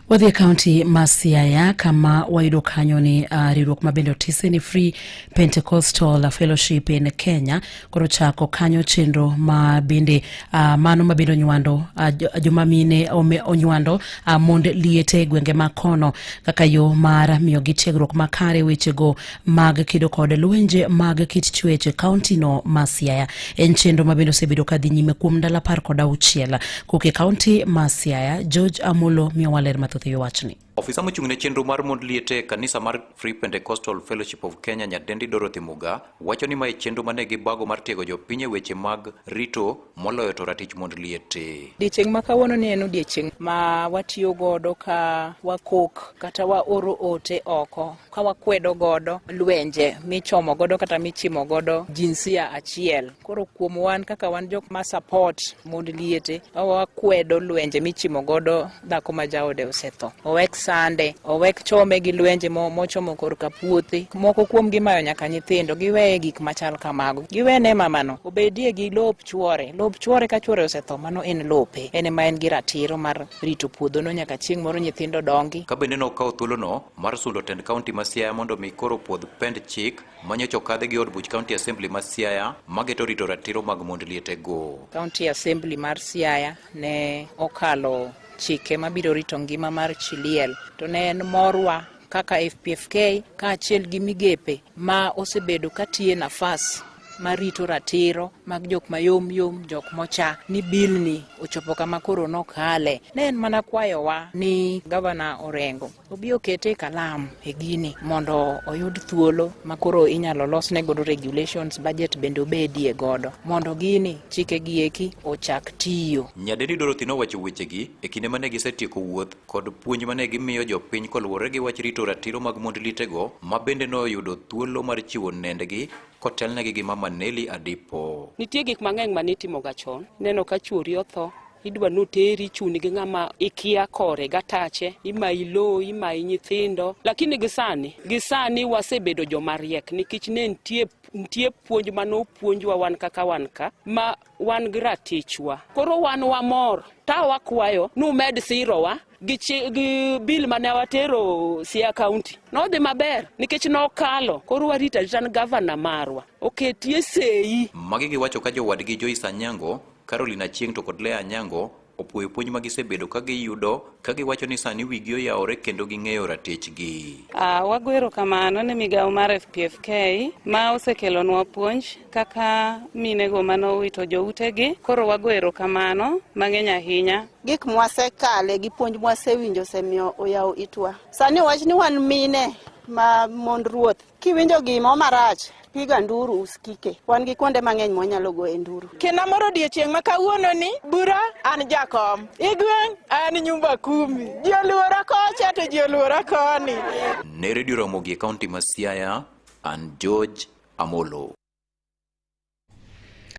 Wadhi kaunti ma Siaya kama wayudo kanyo ni riwruok mabende otise ni Free Pentecostal Fellowship in Kenya koro chako kanyo chenro ma bende mano mabende onywando joma mine onywando mond liete gwenge makono kaka yo mar miyo gi tiegruok makare wechego mag kido kod lwenje mag kit chweche kaunti no ma Siaya. En chenro mabende osebedo kadhi nyime kuom ndalo 16 kuke kaunti ma Siaya. George Amolo miyo waler mathoth wachni. Ofisa mochung'ne chenro mar mond liete kanisa mar Free Pentecostal Fellowship of Kenya Nyadendi Dorothy Muga wacho ni mae chenro mane gi bago mar tiego jopiny weche mag rito moloyo to ratich mond liete. Odiechieng' ma kawuono ni en odiechieng' ma watiyo godo ka wakok kata waoro ote oko ka wakwedo godo lwenje michomo godo kata michimo godo jinsia achiel. Koro kuom wan kaka wan jok ma support mond liete wakwedo lwenje michimo godo dhako ma jaode osetho. Owek sande, owek chome gi lwenje mochomo korka puothi. Moko kuom gimayo nyaka nyithindo giweye gik machal kamago. Giwene mamano obedie gi lop chuore. Lop chuore ka chuore osetho mano en lope. En ma en gi ratiro mar rito puodho no nyaka chieng' moro nyithindo dongi. Ka bende no kawo thuolo no mar sulo tend kaunti ma Siaya mondo mi koro puodh pend chik manyocho kadhe gi od buch County Assembly ma Siaya mageto rito ratiro mag mond liete go. County Assembly mar Siaya ne okalo chike mabiro rito ngima mar Chiliel to ne en morwa kaka FPFK ka achiel gi migepe ma osebedo katie nafas marito ratiro mag jok mayom jok mocha ni bilni ochopo kama koro nokale. Ne en mana kwayowa ni Governor Orengo obi okete kalam e gini mondo oyud thuolo makoro inyalo losne godo regulations, budget bende obedie godo mondo gini chike gieki ochak tiyo. Nyadendi Dorothy nowacho wechegi e kinde mane gisetieko wuoth kod puonj mane gimiyo jopiny koluwore gi wach rito ratiro mag mond lietego ma bende noyudo thuolo mar chiwo nendgi kotelnegi gi Mama Nelly Adipo. Nitie gik mang'eny manitimo gachon. Neno ka chuori otho idwa noteri chuni gi ng'ama ikia kore gatache imayi lo imayi nyithindo, lakini gisani wasebedo jomariek nikech ne nitie puonj manopuonjwa wan kaka wan ka ma wan gratichwa. Koro wan wamor ta wakwayo numed sirowa gi bil mane watero Siaya County nodhi maber nikech nokalo. Koro warita jan governor marwa oketie sei. Magi giwacho ka jowadgi Joyce Anyango, Carolina Chieng to kod Lea Anyango opuoyo puonj magisebedo ka giyudo ka giwacho ni sani wigi oyawore kendo ging'eyo ratichgi. Wagwero kamano ne migawo mar FPFK ma osekelonwa puonj kaka minego manowito joutegi. Koro wagwero kamano mang'eny ahinya. Gik mwasekale gi puonj mwasewinjo semiyo oyawo itwa. Sani wach ni wan mine ma mond ruoth kiwinjo gimo marach piga nduru uskike. Wan gi kuonde mang'eny mwanyalo go e nduru. Kena moro odiechieng' ma kawuono ni bura an jakom, igweng' an nyumba 10, ji oluora kocha to ji oluora koni. Ne Radio Ramogi County ma Siaya, an George Amolo.